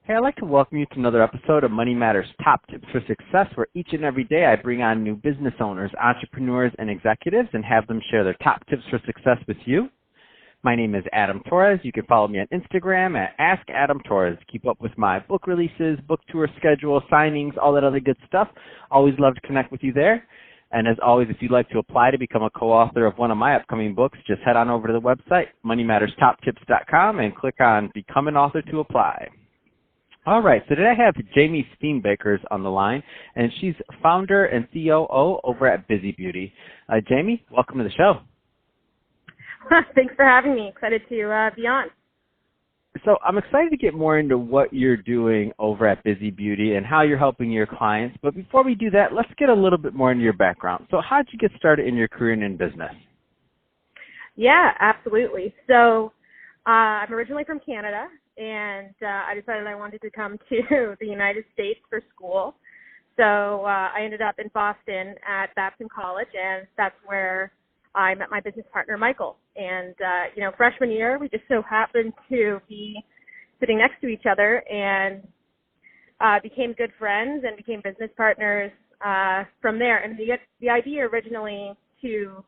Hey, I'd like to welcome you to another episode of Money Matters Top Tips for Success, where each and every day I bring on new business owners, entrepreneurs, and executives and have them share their top tips for success with you. My name is Adam Torres. You can follow me on Instagram at AskAdamTorres. Keep up with my book releases, book tour schedule, signings, all that other good stuff. Always love to connect with you there. And as always, if you'd like to apply to become a co-author of one of my upcoming books, just head on over to the website, moneymatterstoptips.com, and click on Become an Author to apply. All right, so today I have Jamie Steenbakkers on the line, and she's founder and COO over at Busy Beauty. Jamie, welcome to the show. Thanks for having me. Excited to be on. So I'm excited to get more into what you're doing over at Busy Beauty and how you're helping your clients. But before we do that, let's get a little bit more into your background. So how did you get started in your career and in business? Yeah, absolutely. So I'm originally from Canada, and I decided I wanted to come to the United States for school. So I ended up in Boston at Babson College, and that's where I met my business partner, Michael. And, freshman year, we just so happened to be sitting next to each other and became good friends and became business partners from there. And the idea originally to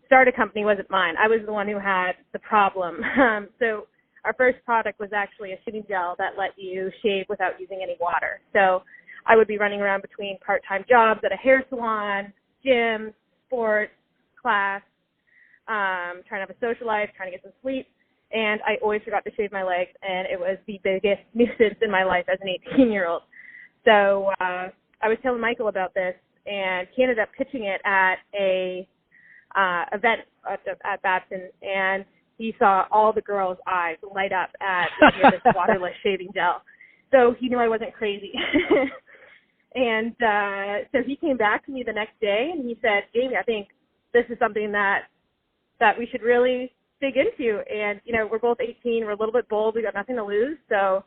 start a company wasn't mine. I was the one who had the problem. So our first product was actually a shaving gel that let you shave without using any water. So I would be running around between part-time jobs at a hair salon, gym, sports, class, trying to have a social life, trying to get some sleep, and I always forgot to shave my legs, and it was the biggest nuisance in my life as an 18-year-old. So I was telling Michael about this, and he ended up pitching it at a event at Babson, and he saw all the girls' eyes light up at this waterless shaving gel. So he knew I wasn't crazy. And so he came back to me the next day, and he said, Jamie, I think this is something that we should really dig into. And, we're both 18. We're a little bit bold. We got nothing to lose. So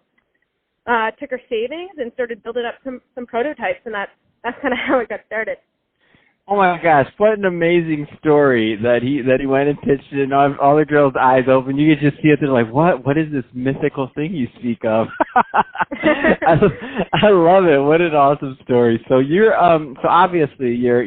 took our savings and started building up some prototypes, and that's kind of how it got started. Oh my gosh, what an amazing story that he went and pitched it and all the girls' eyes open. You could just see it. They're like, what is this mythical thing you speak of? I love it. What an awesome story. So you're so obviously you're,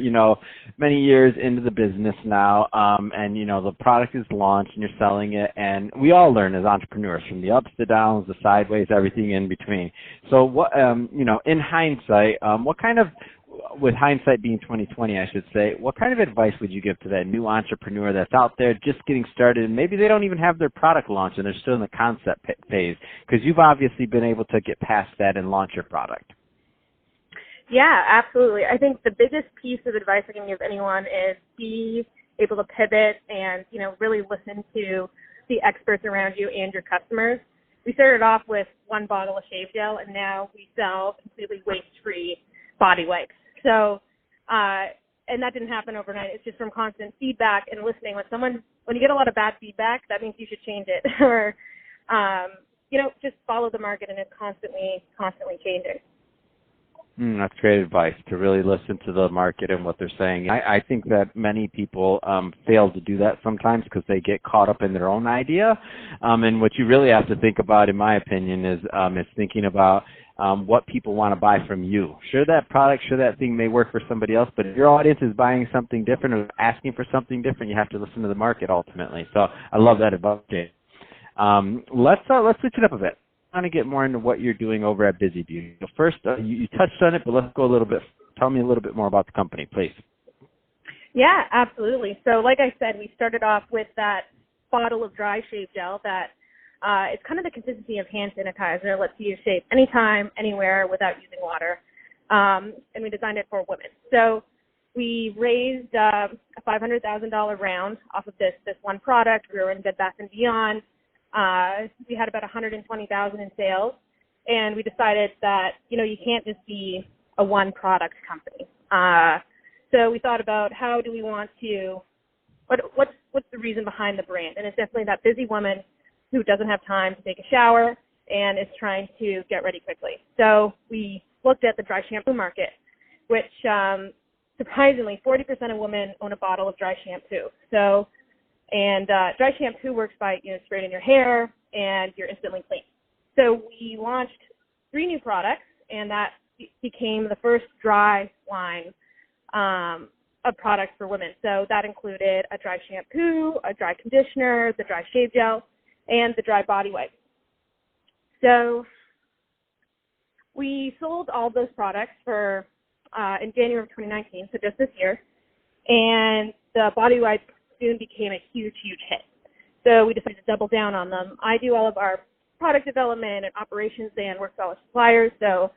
many years into the business now, and the product is launched and you're selling it, and we all learn as entrepreneurs from the ups, the downs, the sideways, everything in between. So what in hindsight, what kind of, with hindsight being 2020, I should say, what kind of advice would you give to that new entrepreneur that's out there just getting started, and maybe they don't even have their product launched and they're still in the concept phase? Because you've obviously been able to get past that and launch your product. Yeah, absolutely. I think the biggest piece of advice I can give anyone is be able to pivot and, really listen to the experts around you and your customers. We started off with one bottle of shave gel, and now we sell completely waste-free body wipes. So, and that didn't happen overnight. It's just from constant feedback and listening. When you get a lot of bad feedback, that means you should change it, or, just follow the market, and it's constantly changing. That's great advice, to really listen to the market and what they're saying. I think that many people fail to do that sometimes because they get caught up in their own idea. And what you really have to think about, in my opinion, is thinking about what people want to buy from you. Sure, that product, sure, that thing may work for somebody else, but if your audience is buying something different or asking for something different, you have to listen to the market ultimately. So I love that advice. Let's switch it up a bit. I want to get more into what you're doing over at Busy Beauty. So first, you touched on it, but let's go a little bit. Tell me a little bit more about the company, please. Yeah, absolutely. So like I said, we started off with that bottle of dry shave gel that it's kind of the consistency of hand sanitizer. It lets you shave anytime, anywhere, without using water. And we designed it for women. So we raised a $500,000 round off of this one product. We were in Bed Bath & Beyond. We had about $120,000 in sales, and we decided that, you can't just be a one product company. So we thought about how do we want to, what's the reason behind the brand? And it's definitely that busy woman who doesn't have time to take a shower and is trying to get ready quickly. So we looked at the dry shampoo market, which surprisingly 40% of women own a bottle of dry shampoo. So, and dry shampoo works by, spraying in your hair and you're instantly clean. So we launched 3 new products, and that became the first dry line of products for women. So that included a dry shampoo, a dry conditioner, the dry shave gel, and the dry body wipe. So we sold all those products for in January of 2019, so just this year, and the body wipes soon became a huge, huge hit. So we decided to double down on them. I do all of our product development and operations and work with all our suppliers, so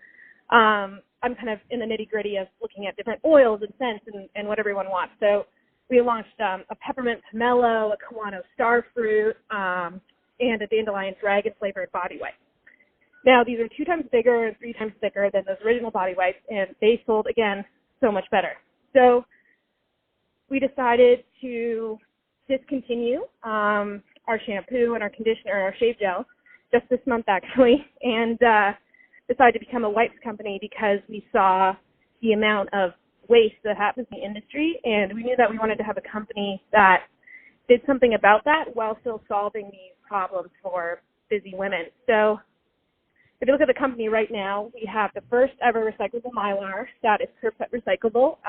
I'm kind of in the nitty-gritty of looking at different oils and scents and what everyone wants. So we launched a peppermint pomelo, a Kawano starfruit, and a dandelion dragon-flavored body wipe. Now, these are 2 times bigger and 3 times thicker than those original body wipes, and they sold, again, so much better. So we decided to discontinue our shampoo and our conditioner, our shave gel, just this month, actually, and decided to become a wipes company because we saw the amount of waste that happens in the industry, and we knew that we wanted to have a company that did something about that while still solving these problems for busy women. So if you look at the company right now, we have the first ever recyclable Mylar that is curbside recyclable.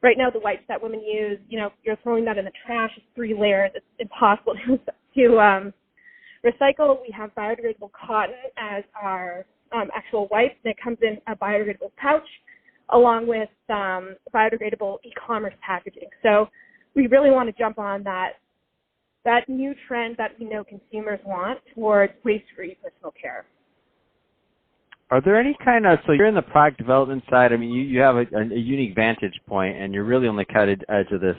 Right now, the wipes that women use, you're throwing that in the trash. It's 3 layers. It's impossible to recycle. We have biodegradable cotton as our actual wipe that comes in a biodegradable pouch, along with biodegradable e-commerce packaging. So we really want to jump on that new trend that we know consumers want towards waste-free personal care. Are there any so you're in the product development side. I mean, you have a unique vantage point, and you're really on the cutting edge of this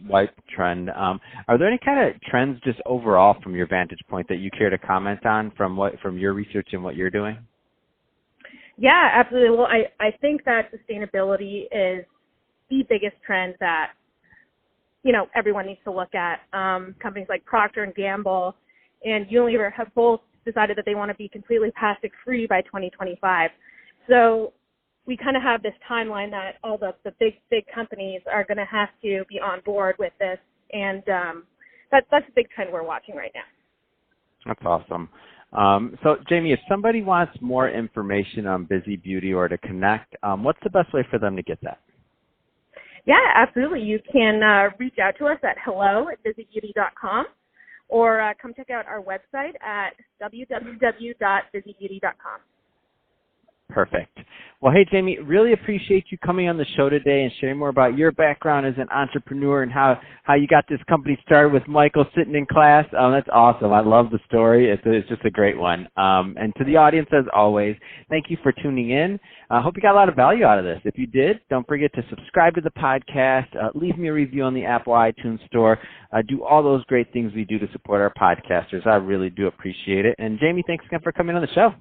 wipe trend. Are there any kind of trends just overall from your vantage point that you care to comment on from your research and what you're doing? Yeah, absolutely. Well, I think that sustainability is the biggest trend that, everyone needs to look at. Companies like Procter & Gamble and Unilever have both decided that they want to be completely plastic-free by 2025. So we kind of have this timeline that all the big companies are going to have to be on board with this, and that's a big trend we're watching right now. That's awesome. So, Jamie, if somebody wants more information on Busy Beauty or to connect, what's the best way for them to get that? Yeah, absolutely. You can reach out to us at hello@busybeauty.com. or come check out our website at www.busybeauty.com. Perfect. Well, hey, Jamie, really appreciate you coming on the show today and sharing more about your background as an entrepreneur and how you got this company started with Michael sitting in class. That's awesome. I love the story. It's just a great one. And to the audience, as always, thank you for tuning in. I hope you got a lot of value out of this. If you did, don't forget to subscribe to the podcast, leave me a review on the Apple iTunes Store, do all those great things we do to support our podcasters. I really do appreciate it. And Jamie, thanks again for coming on the show.